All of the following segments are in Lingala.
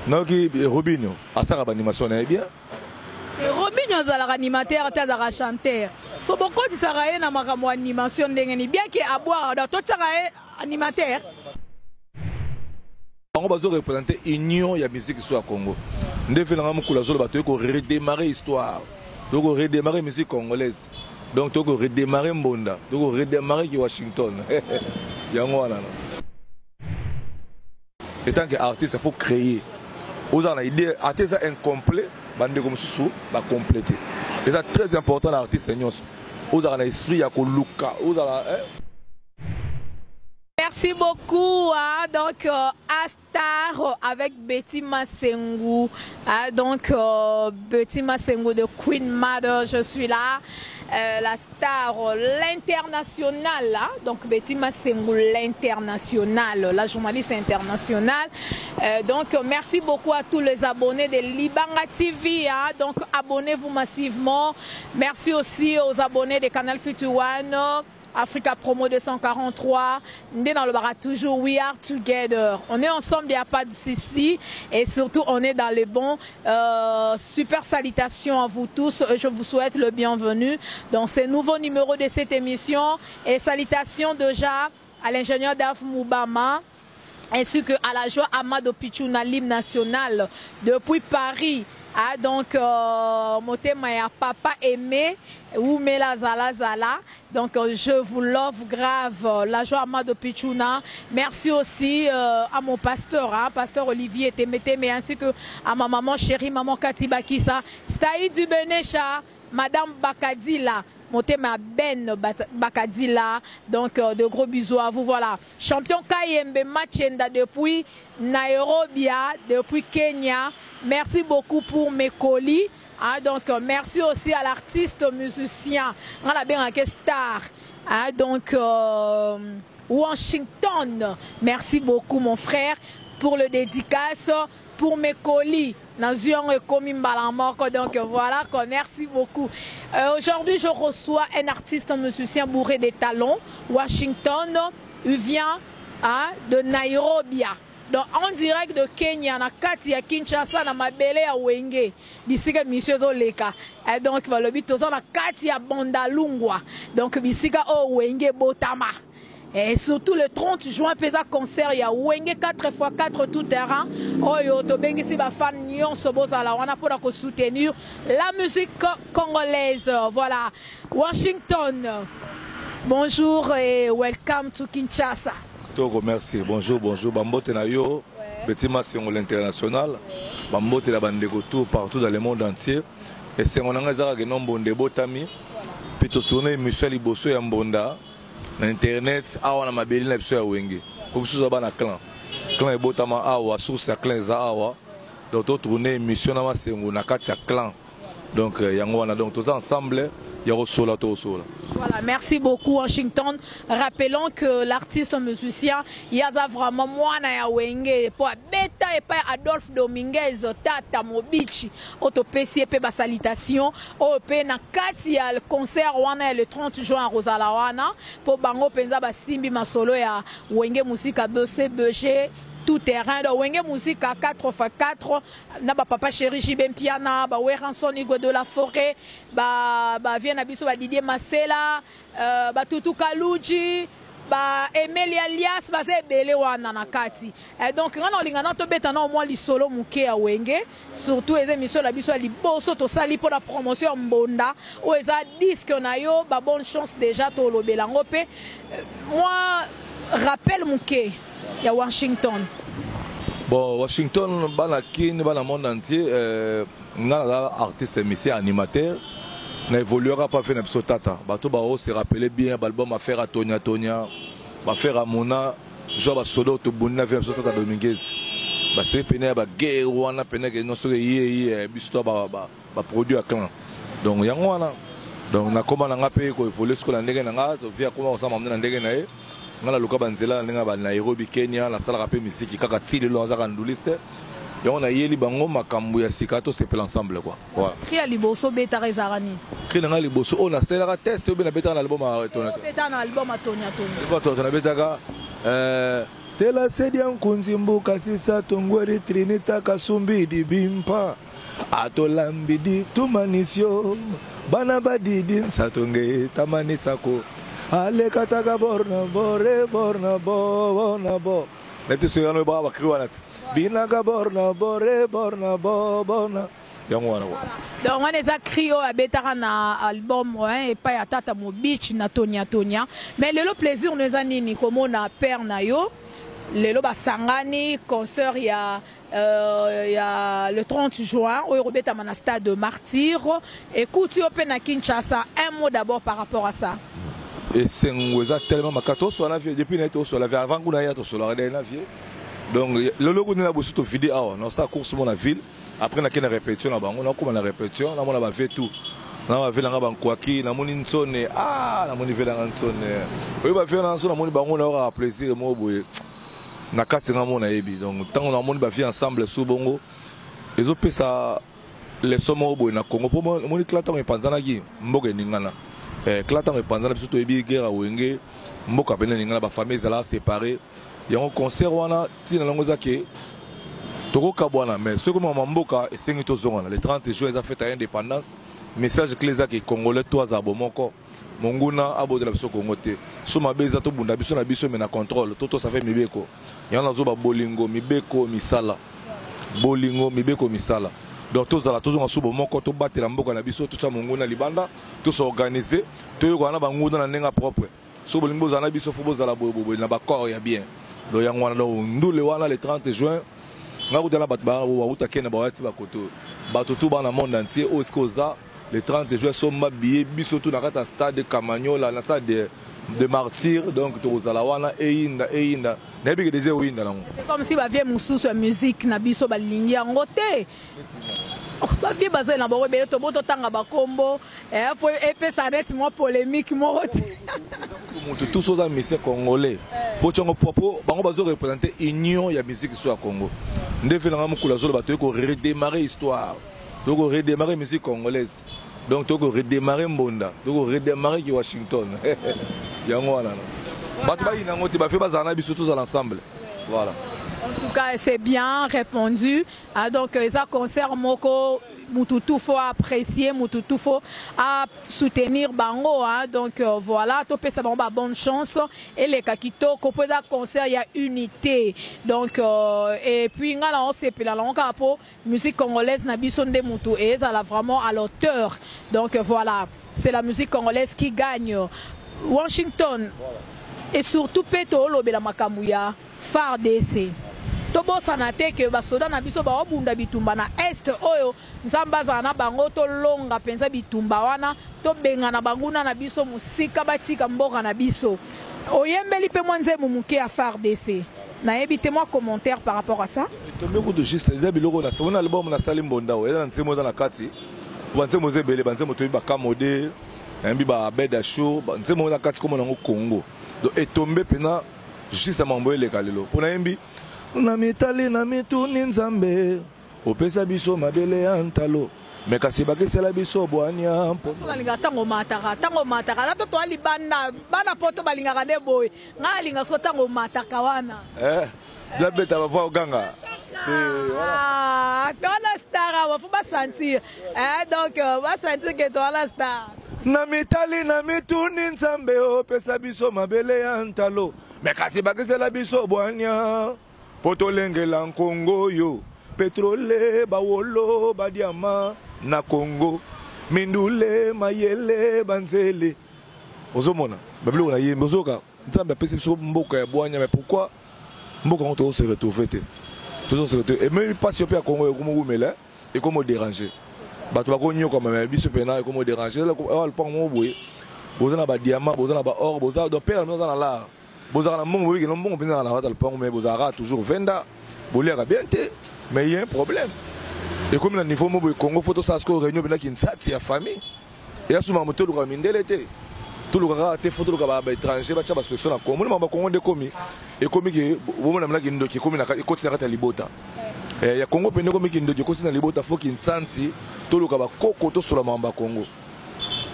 Non, qui Robinho, à ça, l'animation est bien. Robinho est animateur, tu es chanteur. So beaucoup de Saraye na makambo animation ndengeni bien que à boire dans tout Saraye animateur. On va représenter l'union de la musique sur le Congo. Nous devons redémarrer l'histoire. Nous devons redémarrer la musique congolaise. Donc nous devons redémarrer Mbonda. Nous devons redémarrer Washington. Et tant qu'artiste, il faut créer. Vous avez une idée, artiste incomplet, vous va compléter. Et c'est très important l'artiste. Vous avez l'esprit, il y a Merci beaucoup. Donc, Astar avec Betty Masengu. Donc, Betty Masengu de Queen Mother, je suis là. La star, l'international. Donc, Betty Masengu, l'international, la journaliste internationale. Donc, merci beaucoup à tous les abonnés de Libanga TV. Donc, abonnez-vous massivement. Merci aussi aux abonnés de Canal Future One. Africa Promo 243, on est dans le bar toujours, we are together. On est ensemble, il n'y a pas de souci. Et surtout, on est dans les bons. Super salutations à vous tous. Je vous souhaite le bienvenu dans ce nouveau numéro de cette émission. Et salutations déjà à l'ingénieur Daf Moubama, ainsi qu'à la joie Amado Pichouna, l'hymne national depuis Paris. Donc, Motema ya papa aimé, ou Mela Zala Zala. Donc, je vous love grave, la joie Amado Pichouna. Merci aussi à mon pasteur, pasteur Olivier Temete, mais ainsi que à ma maman chérie, maman Katiba Kissa, Staïd Benecha, madame Bakadila. Motema Ben Bakadila, donc de gros bisous à vous. Voilà, champion Kayembe Machenda depuis Nairobi, depuis Kenya. Merci beaucoup pour mes colis. Donc merci aussi à l'artiste musicien, on a bien un star. Donc Washington, merci beaucoup mon frère pour le dédicace, pour mes colis. Donc voilà, merci beaucoup. Aujourd'hui, je reçois un artiste musicien bourré des talents, Washington. Il vient de Nairobi. Donc en direct de Kenya, na kati ya Kinshasa, na mabele ya Wenge, bisika monsieur Zoleka. Donc le but na kati ya Bondalungwa. Donc bisika o Wenge Botama. Et surtout le 30 juin, pesa concert, il y a Wenge 4x4 tout terrain. Oh yo, to bengi si ba fan nyon soboza la wana pour soutenir la musique congolaise. Voilà. Washington. Bonjour et welcome to Kinshasa. Togo, merci. Bonjour, bonjour. Bambote na yo, Betty Masengu l'international. Bambote la bande tout partout dans le monde entier. Et c'est on a zara genom bonde botami. Puis to tourner Michel Ibosso ya Mbonda. Na internet awa na mabeli na biso ya Wenge comme ça ba na clan e botama awa source ya clan za awa donc to tourner émission na Masengu na kati ya clan donc yango wana donc tous ensemble ya rosola to rosola. Voilà, merci beaucoup Washington. Rappelons que l'artiste musicien Yaza vraiment mwana ya Wenge pour beta et pas Adolphe Dominguez Tata Mobichi autopesi pe ba salutation au pe na kati ya le concert wana le 30 juin à Rosalawana pour bango penza ba simbi masolo ya Wenge musique BCBG tout terrain de Wenge musique à 4x4 na ba papa chéri Jibem Piana ba Weranson Igo de la Forêt ba vient na biso ba Didier Masela ba Tutu Kaluji ba Emeli Alias ba ze belé wana na kati. Donc on lingana to beta na au moins li solo muke ya Wenge surtout les émissions la biso li boso to sali pour la promotion Mbonda ou eza disque na yo ba bonne chance déjà to lo belango pe moi rappelle muke il y a Washington. Bon, Washington, dans le monde entier, on a artiste, musicien, animateur. On évoluera pas faire un tata. Bato bao se rappeler bien, l'album à faire à Tonya Tonya, à faire à Mona, genre à solo to bunna faire un tata Dominguez. Bah c'est peine bah guerre ou on a peine que non seulement bisto bah produit à clan. Donc yango wana. Donc na comment on a payé quoi il faut laisser qu'on a ndenge na to via comment on s'en amener ndenge na e. Ngala luka banzela ndenge ba Nairobi Kenya la sala rapé musique kaka tili lo za kanduliste. Et on a yeli bango makambu ya sikato c'est pour l'ensemble quoi. Voilà. Qui a liboso beta rezarani. Qui na liboso on a cela test ou bien beta l'album à Tonya. Beta na album à Tonya Tonya. Quoi toi na beta ga Tela sedia nkunzimbuka sisa tongweri trinita kasumbi di bimpa. Atolambidi tumanisyo. Bana badidi nsatonge tamanisako. Ale kataga borna bore borna borna bo. Neti suyano baba kriwanat. Binaga borna bore borna borna. Donc on les a crié à Betara na album et pas à Tata Mo Beach na Tonia Tonia. Mais le plaisir nous a nini comme on a père na yo. Le ba sangani concert il y a le 30 juin au Robeta Manasta de Martyr. Écoute yo pe na Kinshasa un mot d'abord par rapport à ça. Et c'est tellement makato sur la vie depuis neto sur la vie avant qu'on aille sur la vie. Donc le logo de la bosse to vidéo dans sa course mon la ville. Après on a une répétition là-bas, on a comme une répétition, on a fait tout. On a fait la bankwaki, na moni nsone, na moni fait la nsone. Oui ba faire na nsone, na moni ba on aura plaisir mo boye. Na kati na mona ebi. Donc tant on a moni ba vie ensemble sous bongo. Les autres ça les somo boye na Congo pour moni klatan e panzana gi, mboga ningana. Klatan e panzana biso to ebi guerre wenge, mboka bena ningana ba famille zala séparée. Il y a un concert wana tina longo zake. Mais ce que Mamboka et le 30 juin, ils ont fait l'indépendance. Message clé qui est congolais, toi, Zabo, mon corps. Monguna, Abo de la Bisso Congoté. Sous ma bise, tout le monde a besoin de Bisso, mais na contrôle. Tout ça fait Mibeko. Il y en a zoba Bolingo, Mibeko, Misala. Bolingo, Mibeko, Misala. Donc, tous à la toujours en sous mon corps, tout battre la Mboka, Nabiso, tout ça, Monguna, Libanda, tout s'organiser. Tout le monde a Bangouna, la Nenga propre. Sous Bolingo, Zanabiso, Fobo, Zalabobo, il n'a pas corps, il y a bien. Donc, il y a un le 30 juin. Le 30 juin, sont habillés, surtout dans le stade de Camagno, la stade de Martyr, donc tous à la wana Einda. C'est comme si Bavie Moussou sur musique, Nabiso Balingi en côté. Bavie basé dans le Béto Boto Tanga Bakombo, et puis ça net moins polémique, moi. Tous ceux qui sont congolais, il faut que nous représenter l'union de la musique sur le Congo. Nous devons redémarrer l'histoire, nous devons redémarrer la musique congolaise. Donc nous devons redémarrer Mbonda, nous devons redémarrer Washington. Voilà. En tout cas, c'est bien répondu. Donc, ça concerne Moko. Moutoutou faut apprécier, Moutoutou faut soutenir Bango. Donc voilà, topé ça va bonne chance. Et les kakito, qu'on concert, il y a unité. Donc et puis on sait puis là on capo musique congolaise na bisonde Moutou et ça là vraiment à l'auteur. Donc voilà, c'est la musique congolaise qui gagne. Washington et surtout Peto Lobela Makamouya, phare DC. Tobo sanate que basoda na biso ba obunda bitumba na est oyo nzamba zana bango to longa penza bitumba wana to benga na banguna na biso musika batika mboka na biso oyembeli pe mwanze mumuke a phare DC na ebitez-moi commentaire par rapport à ça. Tombe de juste les biloko na son album na salimbonda o eza nsemo na kati banze mozebele banze moto ba kamode mbi ba beda show banze mo na kati comme na Congo donc etombe pena juste à mamboele kalelo pona mbi na mitali na mituni nzambe opesa biso mabele ya ntalo me kasi bakesela biso bwania balinga tango mataka na to ali bana poto balinga de boy nga linga so tango mataka wana la beta va voir ganga toi la star va faut pas sentir donc va sentir que toi la star na mitali na mituni nzambe opesa biso mabele ya ntalo me kasi bakesela biso bwania poto lengela Congo yo pétrole bawolo badiama na Congo mindule mayele banzele ozomona bablo na yembe ozoka nzambe pesi biso mboka ya bwanya mais pourquoi mboka on se retrouver toujours se retrouver et même pas si au Congo comme ngumela et comme déranger bato bakonyo comme même biso pena et comme déranger là on pas mo boye bozana ba diamant bozana ba or bozana do père nous dans là bozana mongo oui non mongo pena na watal pont mais bozara toujours venda bolia bien té mais il y a un problème et comme le niveau mo Congo photo ça ce que réunion pena qui nsati ya famille et asuma moto lu ka mindele té tout le gars te photo lu ka ba étranger ba cha ba solution na Congo mo ba Congo de komi et komi que bomo na mlaki ndo ki komi na ko tsaka ta libota ya Congo pena komi ki ndo ki ko sina libota faut ki nsanti tout le ka ba koko to sur la mamba Congo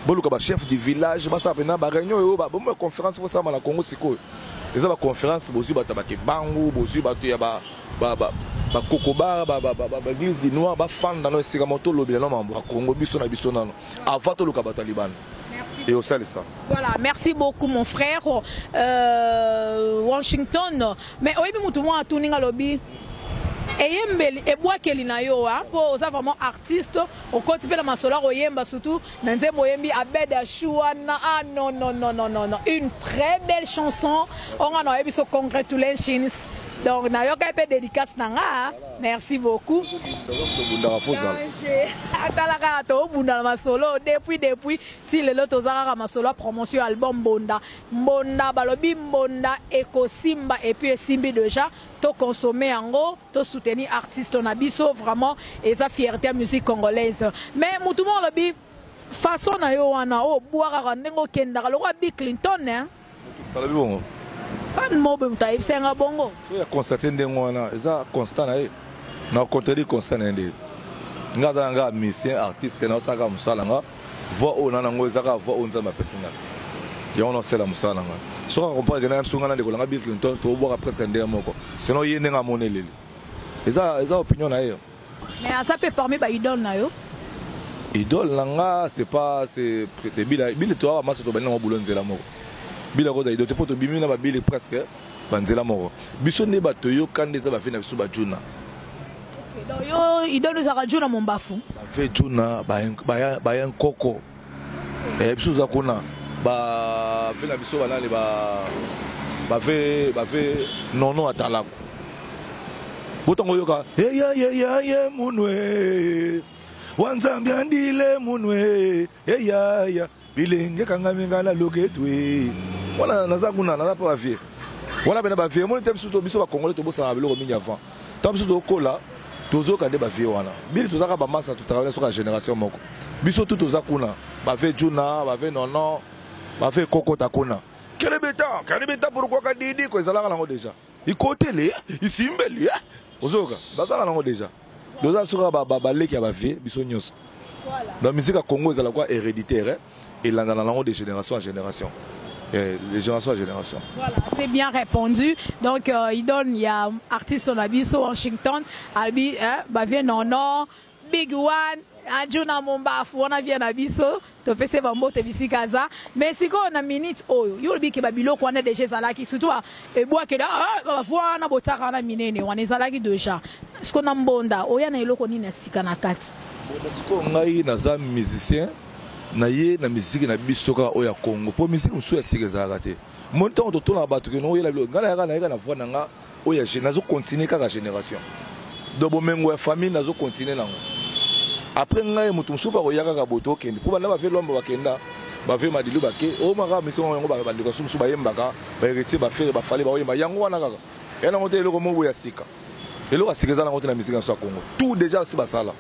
boluka ba chef du village ba sa pena ba réunion yo ba bo conférence faut ça na Congo siko eza ba conférence bosi bato ba kebangu bosi bato ya ba kokoba ba église du noir ba fan dans le sikamoto lobela no mambo Congo biso na biso nano avant to luka bato libano et au sel ça. Voilà, merci beaucoup mon frère. Washington, mais oyebi mutu mo atuninga lobi eyembeli ebwakeli na yo po oza vraiment artiste okoti pe na masola oyemba surtout na nzembo oyembi Abed Ashuana. Ah non non non non non non, une très belle chanson. On a oyebi so congratulations. Donc na yo ka pe dédicace nanga. Merci beaucoup. Atalaka to bunda masolo depuis ti lelo tozaka masolo promotion album Mbonda balobi Mbonda ekosimba et puis esimbi déjà to consommer ango to soutenir artiste na biso vraiment et sa fierté à musique congolaise. Mais mutu mo lobi façon na yo wana o boaka ndengo kenda lo Bill Clinton hein. Talobi bongo. Fan mo be mutayi senga bongo. Ya constater ndengo wana eza constant na ye. Na contredire constant na ndé. Nga nga musicien artiste na saka musala nga voix ona nango ezaka voix onza ma personne. Ya on sait la musala nga. So ka comprendre que na msunga na ndeko nga Bill Clinton to boka presque ndé moko. Sinon yende nga moneleli. Eza opinion na ye. Mais ça peut parmi ba idole na yo. Idole nanga c'est pas c'est Bill to a maso to bana mo bulonzela moko. Bill ko da idole to bimi na ba Bill presque banzela moko. Biso ne ba to yo kande za ba fina biso ba juna. Donc yo idole za juna mon bafu. Ba ve juna ba yan koko. Biso za kuna ba fina biso bana le ba ve nono atala. Botongo yoka ya munwe. Wanzambi andile munwe ya bilenge kanga mingana loketwe wana naza kuna naza pa vie wana bena ba vie mo te biso ba congolais to bosa na biloko mingi avant tant biso to kola tozo kande ba vie wana bili tozaka ba massa to travailler sur la génération moko biso tout toza kuna ba vie juna ba vie nono ba vie kokota kuna kelebeta pourquoi ka didi ko ezalaka nango déjà ikotele isimbeli ozoka bazala nango déjà doza sur ba leki ya ba vie biso nyos. Voilà. La musique à Congo est à la fois héréditaire et là dans de génération en génération. Les générations en génération. Voilà, c'est bien répondu. Donc il y a artiste on a biso Washington, Albi, Bavien Nono, Big One, Adjuna Mombafu, on a bien abiso, to pese bambo te bisikaza. Mais si on a minute oyo, you'll be kebabilo kwa ne deje zalaki surtout e bois que là va na botaka na minene, on ezalaki déjà. Ce qu'on a mbonda, oya na eloko ni na sikana kati. Parce que ngai naza musicien na ye na musique na bisoka oya Congo po musique musu ya sikeza te montant to tona batu ke no yela ngala na voix nanga oya nazo continuer kaka génération do bomengo ya famille nazo continuer nango après ngai mutu musu pa koyaka ka boto kende po bana ba ve lombo bakenda ba ve madilu bake o maka mission yango ba bandika susu ba yembaka ba héritier ba faire ba fale ba oyemba yango wana kaka yana ngote eloko mo ya sika eloko sikeza na ngote na musique ya Congo tout déjà si basala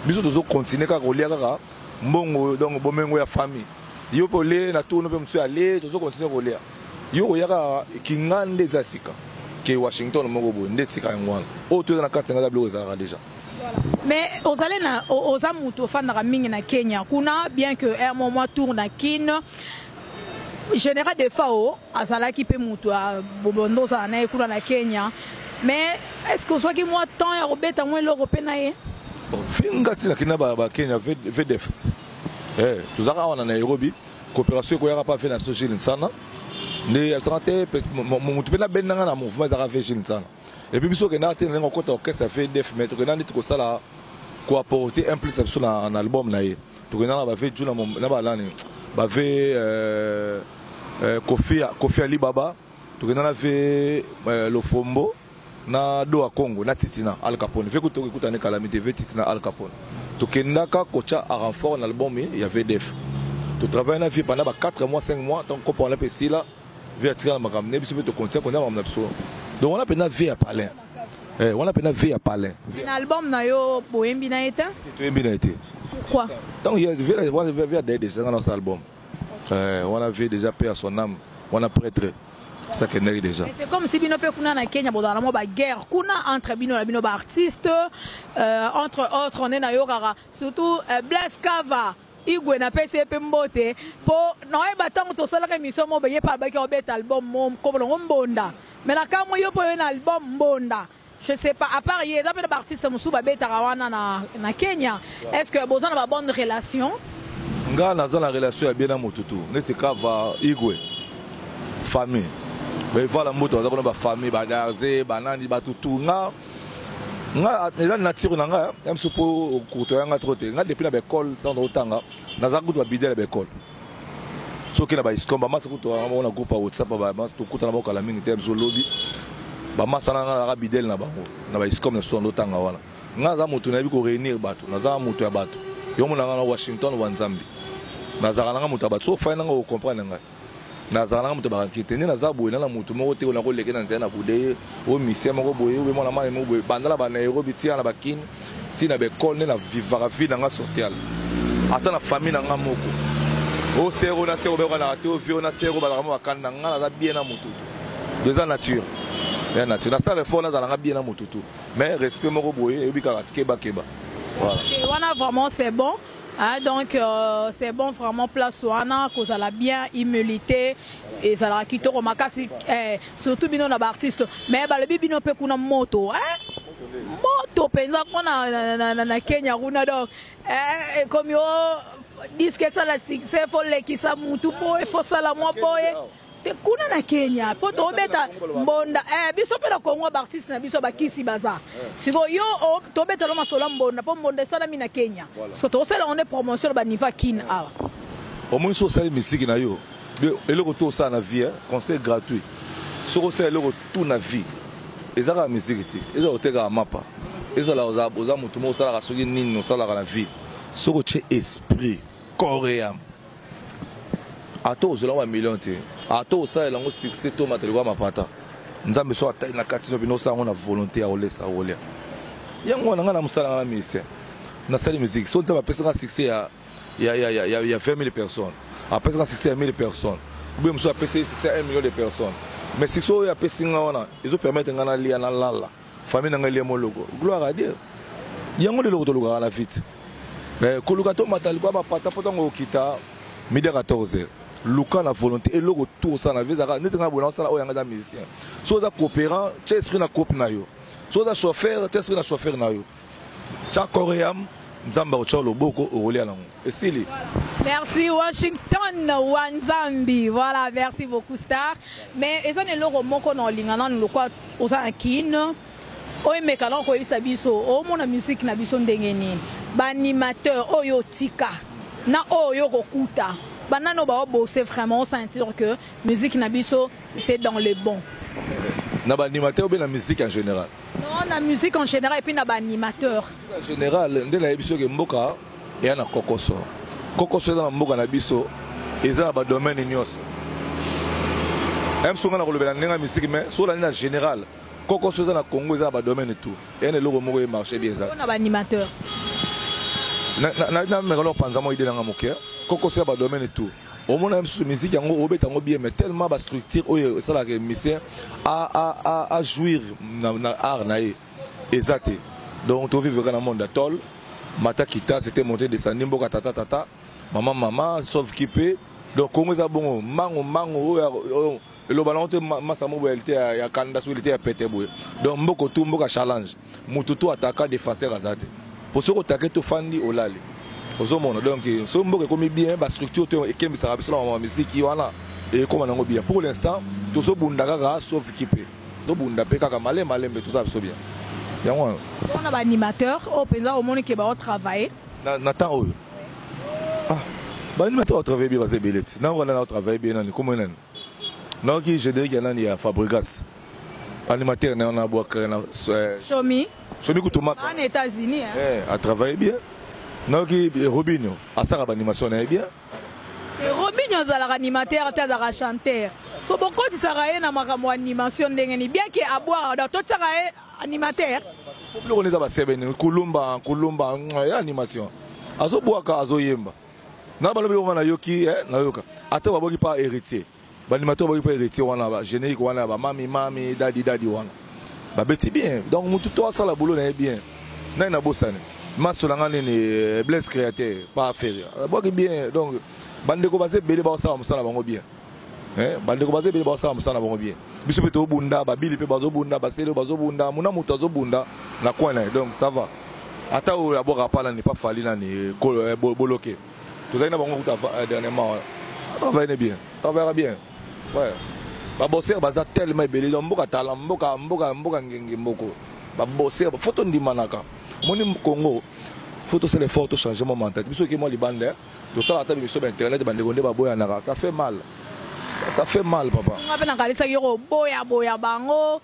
biso tozo continuer kaka kolia kaka mbongo donc bomengo ya famille yo polé na tourno pe msu aller tozo continuer kolia yo yaka kingande za sika ke Washington moko bo nde sika ngwana o to na katanga blo za déjà. Mais aux allez na aux amuto fan na mingi na Kenya kuna bien que un moment tourne na kin général de fao azala ki pe muto bobondo za na kuna na Kenya mais est-ce que soit ki moi temps ya robeta moins l'européen na ye finga tina kina ba Kenya VDF tuzaka wana na Nairobi coopération ko yaka pa fait na social sana ne alternate mutu pena benanga na mouvement za fait sana et puis biso kena tena ngo kota orchestre VDF mais to kena nditi ko sala ko apporter un plus sur un album na ye to kena ba fait juna na ba lani ba fait Kofi Ali Baba to kena fait Lofombo na do a Congo na Titina Al Capone fait que tu écoutes une calamité ve Titina Al Capone to kendaka kocha a renfort un album il y avait VDF tu travailles na vie pendant 4 mois 5 mois tant qu'on parle petit là via tirer ma ramener puis tu continuer qu'on a mon absou donc on a peine vie à parler on a peine vie à parler un album na yo boembi na été tu embi na été pourquoi donc il y a via déjà dans notre album on a vu déjà paix à son âme on a prêtre ça que déjà. C'est comme si bino pe kuna na Kenya boda na ba guerre kuna entre bino na bino ba artiste entre autres on est na yo kaka surtout Blaise Kava igwe na PCP mbote po na yeba tango to sala ka émission mo beye pa ba ki obeta album mo ko mbonda mais na kamo yo po na album mbonda je sais pas à part yé d'après l'artiste musuba beta rawana na Kenya est-ce que bozana ba bonne relation nga na za la relation ya bien na mututu neti kava igwe famille mais voilà moto za ba famille ba darze banani ba tutu nga eza nature na nga ya mso po kuto yanga trote nga depuis na bekole dans otanga naza kutu ba bidela bekole soki na ba iskomba masa kutu na groupe WhatsApp ba masa to kuta na ba kala mingi te mso lobby ba masa na nga bidela na bango na ba iskom na sto otanga wana nga za moto na bi ko réunir bato naza moto ya bato yo mona nga na Washington wa Nzambi naza nga moto ya bato so fa na nga o comprendre nga naza nga moto ba kite ni naza boye na moto moko te na ko leke na nzela na bude o mission moko boye o mona mama mo boye bandala ba Nairobi tia na bakin ti na bekole na vivre vie na social ata na famille na nga moko o sero na sero ba na to vie na sero ba na makanda nga na bien na moto deux ans nature bien nature na ça le fond na nga bien na moto mais respect moko boye e bi ka keba keba voilà wana vraiment c'est bon. Ah, donc c'est bon vraiment place wana cause la bien humilité et ça la kito ko makasi surtout bino na artiste mais ba le bino pe kuna moto moto penza kona na Kenya kuna donc comme yo disque ça la succès faut le ki sa mutu boy faut ça la moi boy te kuna na Kenya po to beta mbonda biso pe na Kongo ba artiste na biso ba kisi baza siko yo to beta lo masola mbonda po mbonda sana mi na Kenya so to sala on est promotion ba niveau kin a au moins so sala musique na yo eloko to ça na vie concert gratuit so ko sala eloko tout na vie ezaka musique ti ezo oteka mapa ezo la oza mutu mo sala ka soki nini no sala ka na vie so ko che esprit coréen ato zela wa million te ato ça elango succès to matelo ma pata nzambe so atai na katino bino sa ngona volonté ya olesa olia yango na ngana musala na mise na sali musique so nzambe pesa ka succès ya 20,000 personnes après ça succès à 1000 personnes bien muso pesa succès à 1 million de personnes mais si so ya pesa ngona izo permettre ngana lia na lala famille na ngali moloko gloire à Dieu yango de lokoto loka la vite koluka to matali kwa ba pata potango okita midi 14h Luka la volonté et le retour ça na vie ça n'est pas bon ça là où y a des musiciens soit des coopérants tu esprit na coupe na yo soit des chauffeurs tu esprit na chauffeur na yo cha coréen nzamba o lo boko o rolia na et sili merci Washington Wanzambi voilà merci beaucoup Star mais ezan le moko na lingana no kwa oza akine o emekala ko isa biso o mona musique na biso ndenge nini ba animateur oyo tika na oyo kokuta banano ba bosser vraiment sentir que musique nabiso c'est dans le bon na ba animateur ou bien la musique en général non la musique en général et puis na ba animateur en général ndela biso ke mboka ya na kokoso na mboka na biso eza ba domaine nyos songa na kolobela ndenga musique mais so la na général kokoso na Congo eza ba domaine tout et ne logo moko e marché bien ça na ba animateur na me lo panza mo ide na mokia koko se ba domaine tout au moins même sur musique yango obeta ngo bien mais tellement ba structure oyo ça la musicien à jouir na art nae exact donc to vivre dans le monde atol mata kita c'était monter descendre mboka tata maman sauf kipé donc Congo za bongo mango le ballon te massa mo belté ya kanda sur était pété boy donc mboko tout mboka challenge mututu attaquant défenseur azate pour ce que tu as fait fandi olali donc so mboka comme bien ba structure te ekembi sa biso na musique wana et comme nango bien pour l'instant to so bunda kaka sauf équipé to bunda pe kaka malembe tout ça biso bien yango on a ba animateur au penza au monde qui ba travailler na temps oyo ba animateur au travailler bien ba zebeleti na on a travailler bien na comme nan donc je dirais qu'il y a Fabregas animateur na on a boire na Chomi Koutouma en États-Unis a travaillé bien. Donc Robinho a sa animation bien. Et Robinho za animateur ta za chanteur. So beaucoup de saraye na makambo animation ndengeni bien que à boire dans tout saraye animateur. Le on est ba sebene kulumba animation. Azo boaka azo yemba. Na balobi on na yoki na yoka. Ata baboki pas héritier. Ba animateur baboki pas héritier wana ba générique wana ba mami daddy wana. Ba beti bien. Donc mutu to ça la boulot na bien. Na bosane. masolanga nini Blaise créateur pas faire boki bien donc bande ko basé belé ba ça musala bango bien bande ko basé belé ba ça musala bango bien biso beto bunda ba bili pe bazo bunda ba selo bazo bunda muna muto zo bunda na coin là donc ça va ata o la boka pas là n'est pas fali là ni boloké tout ça na bango dernièrement travaille bien travaille bien ouais ba bosser baza tellement belé donc mboka tala mboka ngengi mboko ba bosser photo ndimanaka moni Congo photo c'est les photos changement mental biso ki mo libande to tala ta biso internet bande gonde ba boya naka ça fait mal papa ngape na kalisa yoko boya bango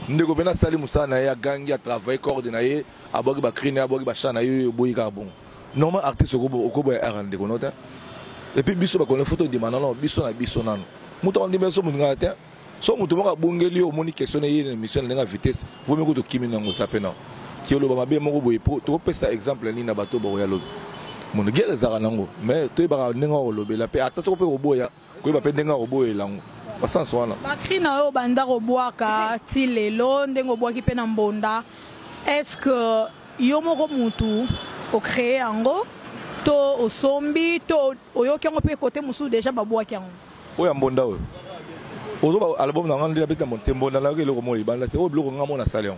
ndeko pena sali musana ya gangi a travailler coordonner abogi ba criner abogi ba chana yo boyi ka bon normal artiste okobo ya rnd ko nota et puis biso ba ko photo di manano biso nano muto on di biso munga te so muto mo ka bongeli o moni question ye mission na vitesse vous me ko to kimi nango sapena ki lo ba mabe mo ko boyi po to pesa exemple ni na bato bo ya lo mon guerre ezaka nango mais to ba nenga o lobela pe ata to pe o boya ko ba pe nenga o boye lango basanso wana bakri na yo banda ko boaka ti lelo ndengo boaki pe na mbonda est-ce que yo moko mutu o créer ango to o sombi to oyoki yango pe côté musu déjà ba boaki yango oya mbonda o ozo ba album na ngandi beta monte mbonda la ke lo mo libanda te o bloko ngamo na salon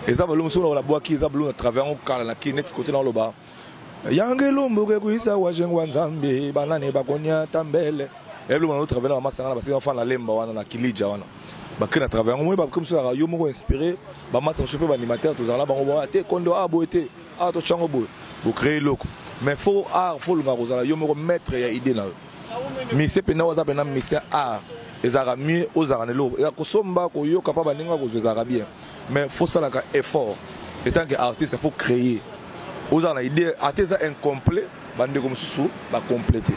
eza ba lo musu la boaki eza bloko na travers on kala na ki net côté na lo ba yangelo mboke kuisa wa jengwa nzambe banane bakonya tambele eblo mano travers na masanga parce que enfin la lemba wana na kilija wana ba kena travers moi ba comme ça yo moko inspiré ba match choper ba animateur to zala bango ba te kondo abo ete a to chango bo bo créer loko mais faut art faut le ngaro yo moko mettre ya idée na mi se pena waza pena mi se art ezara mi ozara nelo ya ko somba ko yo capable ninga ko zara bien mais faut ça la effort étant que artiste il faut créer aux a idée artiste incomplet bande comme sous va compléter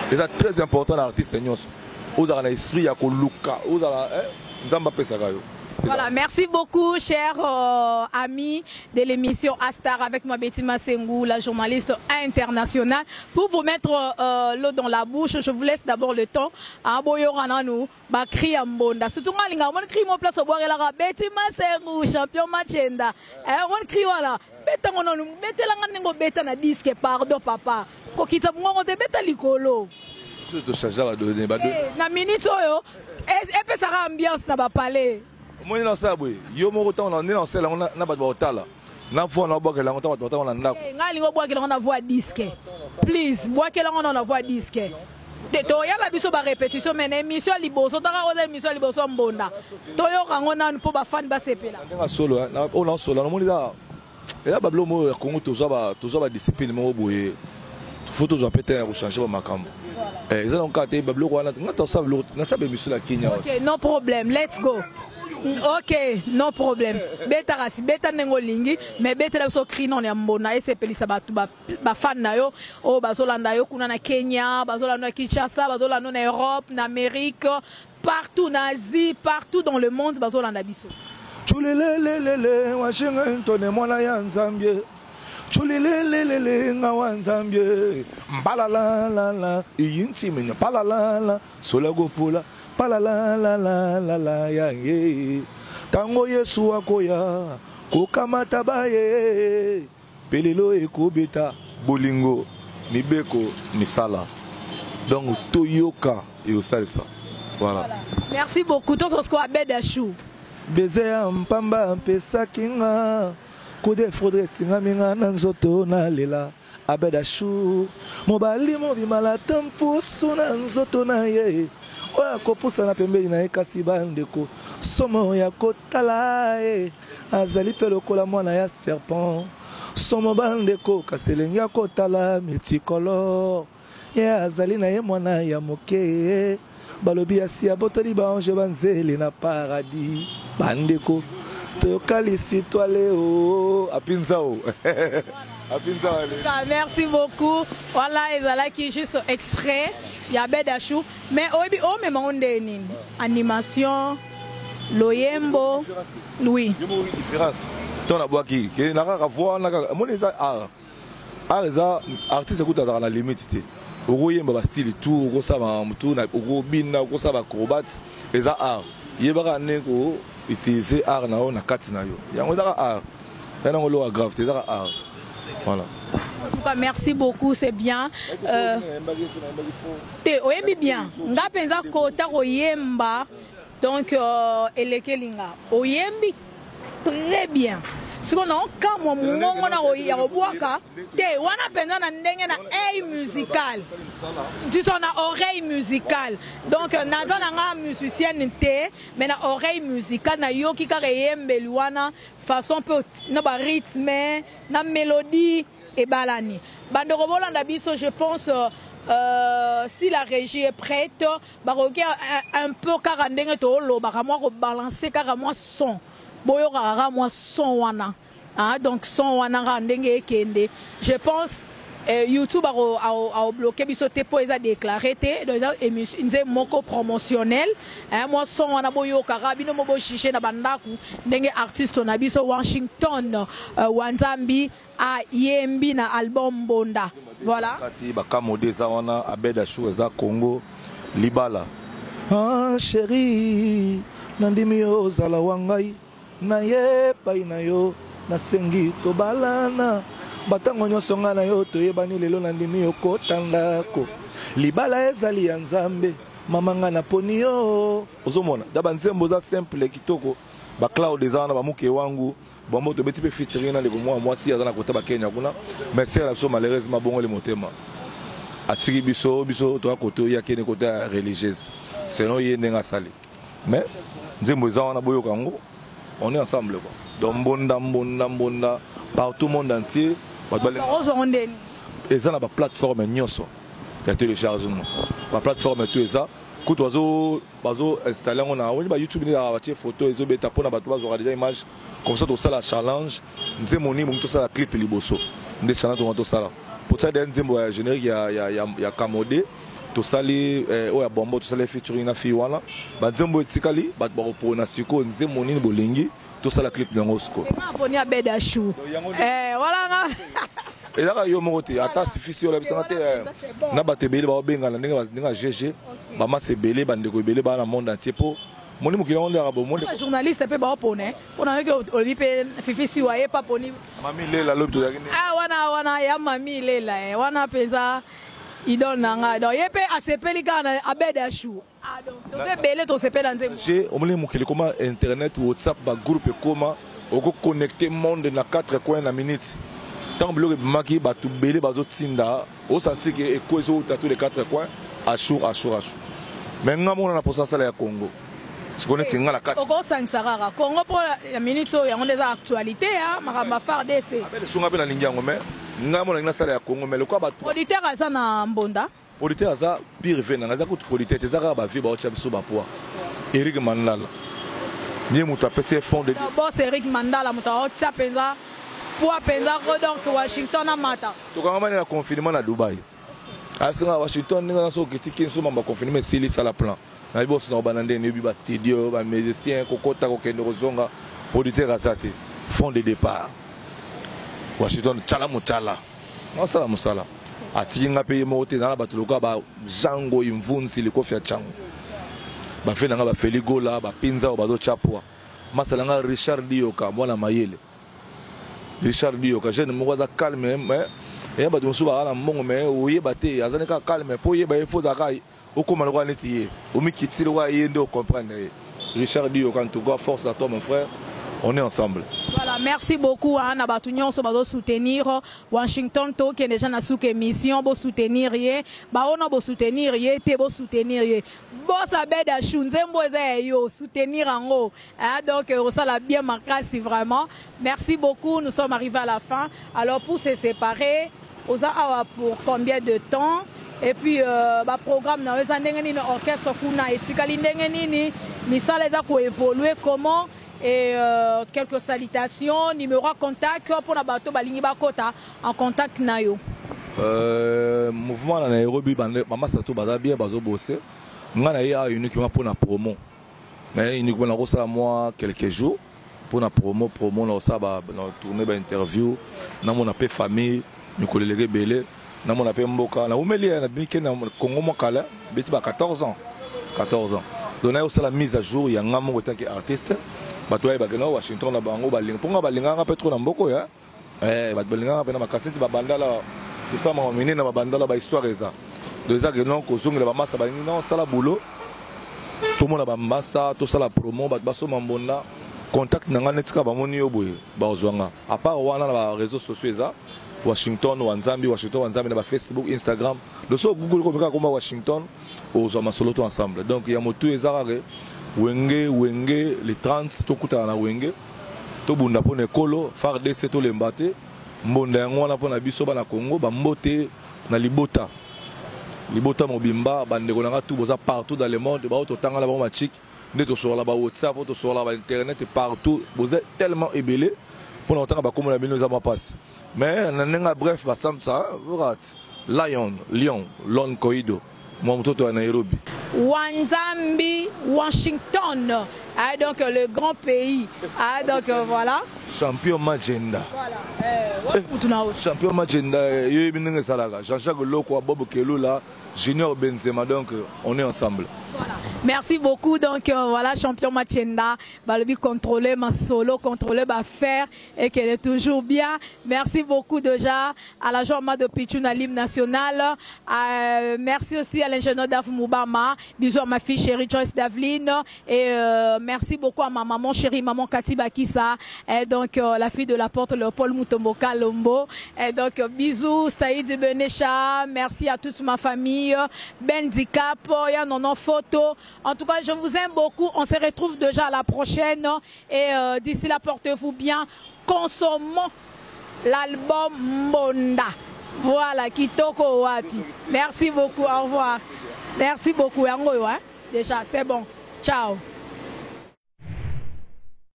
c'est très important l'artiste seigneur aux a l'esprit ya ko luka aux a nzamba pesa kayo. Voilà, merci beaucoup, chers amis de l'émission Astar avec moi Betty Massengou, la journaliste internationale. Pour vous mettre l'eau dans la bouche, je vous laisse d'abord le temps. Aboyorananou, Bakri Ambonda. Surtout on crie mon place au boire et la Betty Massengou, champion Machenda. On crie voilà. Beta on beta la beta na disque pardon papa. Kokita mo te beta likolo. Je te charge la donner ba na minute oyo et pe ça ambiance na ba palais. Moi non ça boy yo mo temps on est dans celle on na ba otala na fois na boka la on ta on na ngali ngo boka la on voix disque please boka la on voix disque to ya la biso ba répétition mais émission liboso ta ka émission liboso mbonda to yo kango na po ba fan ba sepela nga solo na on solo na monisa ya bablo mo Congo toujours ba discipline mo boye faut toujours peut-être changer ba makambo ils ont quand bablo ko na to ça na ça be monsieur la Kenya. OK, no problem, let's go. Ok, no problème. Beta rasi, beta nengo lingi, mais beta la so cri non ya mbona et c'est pelisa ba fan na yo, o bazolanda yo kuna na Kenya, bazolanda Kinshasa, bazolanda na Europe, na Amérique, partout na Asie, partout dans le monde bazolanda biso. Chulelelelele Washington mwana ya Nzambie. Chulelelelele ngawa Nzambie. Mbalala la la, iyinti menya balala la, solago pola. Palalala ya ye tango Yesu akoya kokamata baye pelelo ekobeta bolingo mibeko misala donc toyoka et au salsa voilà. Merci beaucoup ton score Abedachou beze ya mpamba mpesa kinga kude faudrait tinga minga na nzoto na lela Abedachou mobali mobimala tampusu na nzoto na ye oya kopusa na pembeni na ekasi bandeko somo ya kotala azali pe lokola mwana ya serpent somo bandeko kaselengi ya kotala multicolore ye azali na ye mwana ya moke balobi asi abotoli baange banzele na paradis bandeko toyokalisi toale o apinza o apinza o. Merci beaucoup. Voilà, ezala qui juste extrait. Abedachou, mais au même on est animation, loyembo, oui. Différence. Ton aboaki, qui n'a pas voir, n'a pas. Mon art, art, artiste écoute dans la limite. Au loyembo va style tout, au ça va tout, au bin, au ça va acrobat, et ça art. Il va gagner ko utiliser art na on a quatre na yo. Il y a un art. Il y a un grave, c'est art. Voilà. En tout cas, merci beaucoup, c'est bien. Oui, bien. Nga penza kota oyemba. Donc, elekelinga. Oyembi très bien. Si on a un cas, on a oreille musicale. Tu son oreille musicale. Donc, on a une musicienne, mais na oreille musicale, na yo ki kareyembe luana façon peu na ba rythme, na mélodie et balani. Bandorobola ndabiso, je pense. Si la régie est prête, un peu carandeng et tolo, balancer carrément son. Boyo carrément son wana. Donc son wana randeng kende. Je pense YouTube a bloqué bisoté pour les déclaré dans émission moko promotionnel. Moi son wana boyo carabino mobo chiché na bandaku ndenge artiste na biso Washington Wanzambi a yembi na album Bonda. Voilà. Bakamode zawana abeda chou za Congo libala. Ah chérie, nandimi yo zala wangai na ye pai na yo na sengi to balana batango nyonso nga na yo toyebani lelo nandimi yo kotandako libala ezali ya Nzambe mama nga na poni yo ozomona daba nzembo za simple kitoko ba cloud ezana ba muke wangu bon to beti pe featuring na lebo moi si azana kota ba Kenya kuna mais c'est la so malheureusement bongo le motema atiri biso to akoto ya kene kota religieuse sinon yende nga sali mais nzembo ezana boyo kango on est ensemble quoi donc bonda partout monde entier et ça na ba plateforme nyonso ya téléchargement ba plateforme tout ça coup bazo installer on a ba YouTube ni ba photo ezo beta pona ba bazo regarder image comme ça tout ça la challenge nzemoni mo tout ça la clip liboso nde challenge to ça pour ça d'un nzembo ya générique ya Kamode to sali o ya bombo to sali featuring na fiwana ba nzembo etikali ba pona siko nzemoni ni bolingi tout ça la clip nango sko abonné à Bedachou voilà et là yo moté ata suffisant la bisana te na batebele ba benga na ndinga GG ba ma se belé bande ko belé ba na monde entier po moni mukila on la bo monde journaliste pe ba pone pona que oli pe fifi si waye pa poni mami lela lobi to yakini wana ya mami lela wana penza idol nanga donc yepe asepeli kana Bedachou donc to belé to sepela nzembo j'ai omuli mukili comment internet WhatsApp ba groupe comment oko connecter monde na 4 coins na minute tant que le maki batu belé bazo tinda au senti que ekozo tous les 4 coins à jour mais ngamo na posa sala ya Congo se connaît tinga la 4 oko sangsara Congo pour la minute so yango des actualités makamba FARDC abele sunga pe na lingiango mais ngamo na sala ya Congo mais le quoi batu auditeur aza na mbonda auditeur aza pire vena ngaza ko auditeur tezaka ba vie ba ocha biso ba poa Eric Mandala ni muta pese fond de boss Eric Mandala muta ocha penza pour penza donc Washington amata to kama na confinement na Dubai asinga Washington ninga so kitiki so mamba confinement sili sala plan na boss na banande ni ba studio ba musicien kokota ko kendo zonga auditeur azate fond de départ Washington chala mutala masala musala atinga pe moté na ba tuluka ba jango imvunzi likofi ya chango ba fe nga ba feligola ba pinza ba do chapwa masala nga Richard Dioka mwana mayele Richard Dioka jeune mo da calme mais et ba dumusu ba ala mbongo mais oye baté azane ka calme po ye ba ifo da kai okoma lo neti o mikitilo wa yende o comprendre Richard Dioka en tout cas force à toi mon frère. On est ensemble. Voilà, merci beaucoup à Anna Batunion, so bazo soutenir Washington to qui est déjà na sous émission, bo soutenir ye, ba ona bo soutenir ye, te bo soutenir ye. Boss Bedachou nzembo eza yo soutenir ango. Donc ça l'a bien marqué vraiment. Merci beaucoup, nous sommes arrivés à la fin. Alors pour se séparer, oza pour combien de temps? Et puis ba programme na eza ndenge nini orchestre kuna etikali ndenge nini misala eza ko évoluer comment? Et quelques salutations, numéro à contact pour la bateau balingi bakota en contact nayo. Mouvement na Nairobi mama sato baza bien bazo bosser. Ngana ya uniquement pour la promo. Uniquement na rosa moi quelques jours pour la promo na ça ba tourner ba interview na mon appel famille ni kolelege belé na mon appel mboka na umeli na biki na Congo mokala beti ba 14 ans. Donc là, c'est la mise à jour, il y a un moment où artiste. bato ya bakena Washington na bango balinga ponga balinganga pe trop na mboko ya bato balinganga pe na makaseti babandala tout ça ma mine na babandala ba histoire eza deux ans que non kozongela ba massa balingi non sala boulot tout le monde a ba master tout ça la promo bato baso mambonda contact nanga netika ba moni yo boye ba ozwanga à part wana na ba réseaux sociaux eza Washington Wanzambi na ba Facebook Instagram le so Google comme Washington aux masolo tout ensemble donc il y a moto ezarare wenge les 30 to kuta na wenge to bunda pone kolo farde c'est to lembate mbonda yango wana pona biso bana Congo ba mbote na libota mobimba bandeko nanga tout boza partout dans le monde ba ototanga la ba machik ndeto sur la ba WhatsApp to sur la ba internet partout boza tellement ébélé pour otanga ba comme la bino za passe mais nanenga bref ba samsa vorat lion lon koido mon mtoto à Nairobi Wanzambi Washington donc le grand pays donc voilà champion magenda voilà champion magenda yo binenge salaga Jean-Jacques Loko Bobo Kelula Junior Benzema donc on est ensemble. Voilà. Merci beaucoup donc voilà champion Machenda balobi contrôler ma solo contrôler ma faire et qu'elle est toujours bien. Merci beaucoup déjà à la joie de Pichuna l'hymne national. Merci aussi à l'ingénieur Daf Moubama. Bisous à ma fille chérie Joyce Davline et merci beaucoup à ma maman chérie maman Kati Bakissa et donc la fille de la porte Léopold Mutomboka Lombo et donc bisous Staïd Benecha. Merci à toute ma famille Bendicap ya nono photo. En tout cas, je vous aime beaucoup. On se retrouve déjà à la prochaine. Et d'ici là, portez-vous bien. Consommons l'album Mbonda. Voilà, Kitoko Wapi. Merci beaucoup. Au revoir. Merci beaucoup. Déjà, c'est bon. Ciao.